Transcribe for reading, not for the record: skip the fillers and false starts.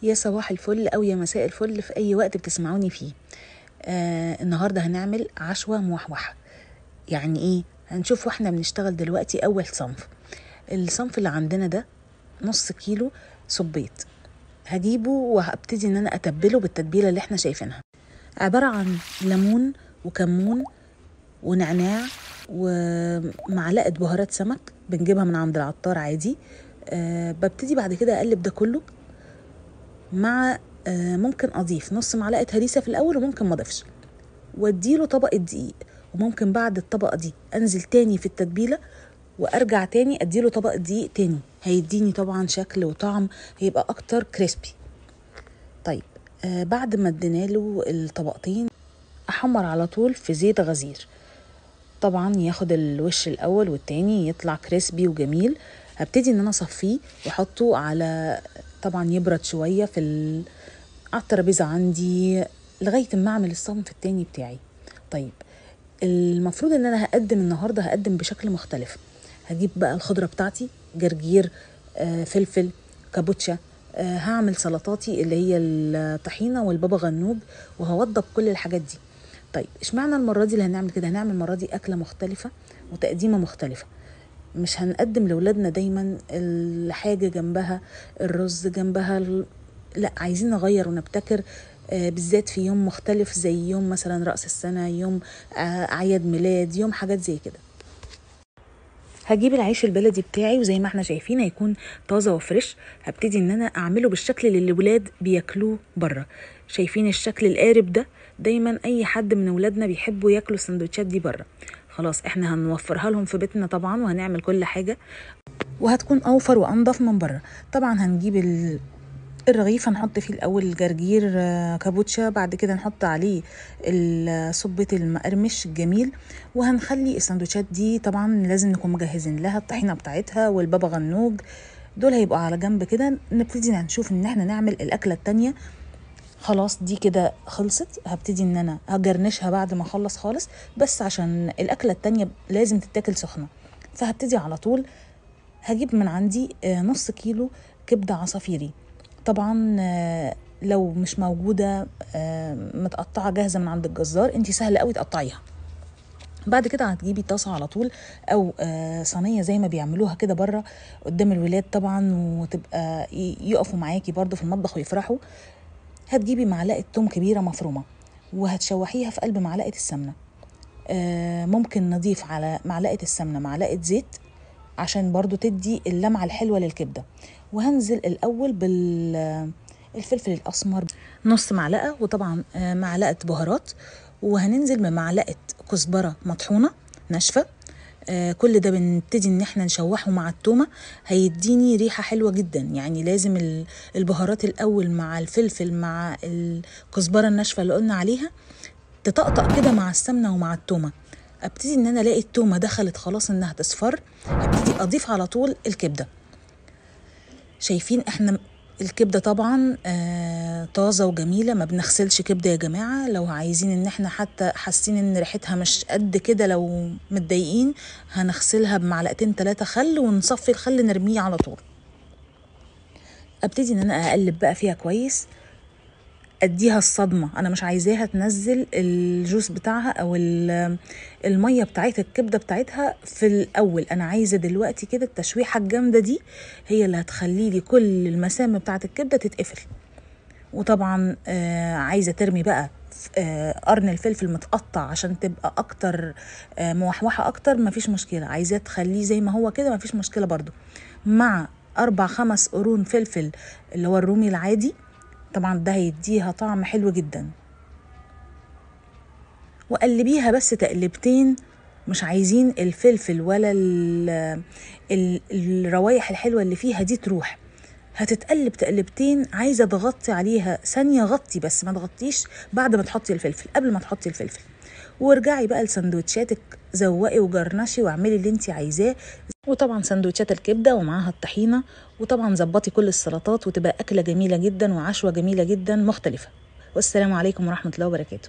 يا صباح الفل أو يا مساء الفل في أي وقت بتسمعوني فيه. النهاردة هنعمل عشوة موحوحة. يعني إيه؟ هنشوف واحنا بنشتغل دلوقتي. أول صنف، الصنف اللي عندنا ده نص كيلو صبيط، هجيبه وهبتدي إن أنا أتبله بالتتبيلة اللي احنا شايفينها. عبارة عن ليمون وكمون ونعناع ومعلقة بهارات سمك بنجيبها من عند العطار عادي. ببتدي بعد كده أقلب ده كله مع ممكن اضيف نص معلقه هريسه في الاول وممكن ما اضيفش، واديله طبقه دقيق، وممكن بعد الطبقه دي انزل تاني في التتبيله وارجع تاني اديله طبقه دقيق تاني. هيديني طبعا شكل وطعم، هيبقى اكتر كريسبي. طيب بعد ما ادينا له الطبقتين احمر على طول في زيت غزير، طبعا ياخد الوش الاول والتاني يطلع كريسبي وجميل. هبتدي ان انا اصفيه واحطه على، طبعا يبرد شويه على الترابيزه عندي لغايه ما اعمل الصنف التاني بتاعي. طيب المفروض ان انا هقدم النهارده بشكل مختلف. هجيب بقى الخضره بتاعتي، جرجير، فلفل، كابوتشا، هعمل سلطاتي اللي هي الطحينه والبابا غنوج، وهوضب كل الحاجات دي. طيب اشمعنى المره دي اللي هنعمل كده؟ هنعمل المره دي اكله مختلفه وتقديمه مختلفه. مش هنقدم لاولادنا دايما الحاجه جنبها الرز جنبها لا، عايزين نغير ونبتكر، بالذات في يوم مختلف زي يوم مثلا رأس السنة، يوم أعياد ميلاد، يوم حاجات زي كده. هجيب العيش البلدي بتاعي وزي ما احنا شايفين هيكون طازة وفريش. هبتدي ان انا اعمله بالشكل اللي الولاد بياكلوه بره. شايفين الشكل القارب ده؟ دايما اي حد من ولادنا بيحبوا ياكلوا السندوتشات دي بره. خلاص احنا هنوفرها لهم في بيتنا طبعا، وهنعمل كل حاجة وهتكون اوفر وانضف من بره. طبعا هنجيب الرغيف، هنحط فيه الاول الجرجير كابوتشا، بعد كده نحط عليه الصبيط المقرمش الجميل، وهنخلي السندوتشات دي طبعا لازم نكون مجهزين لها الطحينه بتاعتها والبابا غنوج، دول هيبقوا على جنب كده. نبتدي نشوف ان احنا نعمل الاكله التانية. خلاص دي كده خلصت، هبتدي ان انا هجرنشها بعد ما اخلص خالص، بس عشان الاكله التانية لازم تتاكل سخنه. فهبتدي على طول هجيب من عندي نص كيلو كبده عصافيري. طبعا لو مش موجودة متقطعة جاهزة من عند الجزار، انتي سهل قوي تقطعيها. بعد كده هتجيبي طاسة على طول او صينية زي ما بيعملوها كده بره قدام الولاد طبعا، وتبقى يقفوا معاكي برضو في المطبخ ويفرحوا. هتجيبي معلقة توم كبيرة مفرومة وهتشوحيها في قلب معلقة السمنة. ممكن نضيف على معلقة السمنة معلقة زيت عشان برضو تدي اللمعة الحلوة للكبدة. وهنزل الأول بالفلفل الأسمر نص معلقة، وطبعا معلقة بهارات، وهننزل بمعلقة كزبرة مطحونة ناشفة. كل ده بنبتدي ان احنا نشوحه مع التومة، هيديني ريحة حلوة جدا. يعني لازم البهارات الأول مع الفلفل مع الكزبرة الناشفة اللي قلنا عليها تطقطق كده مع السمنة ومع التومة. ابتدي ان انا الاقي التومه دخلت خلاص انها تصفر، ابتدي اضيف على طول الكبده. شايفين احنا الكبده طبعا طازه وجميله، ما بنغسلش كبده يا جماعه. لو عايزين ان احنا حتى حاسين ان ريحتها مش قد كده، لو متضايقين هنغسلها بمعلقتين 3 خل ونصفي الخل نرميه على طول. ابتدي ان انا اقلب بقى فيها كويس، اديها الصدمة. انا مش عايزاها تنزل الجوس بتاعها او المية بتاعت الكبدة بتاعتها في الاول. انا عايزة دلوقتي كده التشويحة الجامدة دي هي اللي هتخلي لي كل المسام بتاعت الكبدة تتقفل. وطبعا عايزة ترمي بقى قرن الفلفل متقطع عشان تبقى اكتر موحوحة اكتر، مفيش مشكلة. عايزة تخليه زي ما هو كده مفيش مشكلة برضو، مع 4-5 قرون فلفل اللي هو الرومي العادي. طبعا ده هيديها طعم حلو جدا. وقلبيها بس تقلبتين، مش عايزين الفلفل ولا الروايح الحلوة اللي فيها دي تروح. هتتقلب تقلبتين، عايزة تغطي عليها ثانية، غطي بس ما تغطيش بعد ما تحطي الفلفل، قبل ما تحطي الفلفل. وارجعي بقى لسندوتشاتك، زوقي وجرنشي واعملي اللي انت عايزاه. وطبعا سندوتشات الكبدة ومعاها الطحينة، وطبعا ظبطي كل السلطات وتبقى أكلة جميلة جدا وعشوة جميلة جدا مختلفة. والسلام عليكم ورحمة الله وبركاته.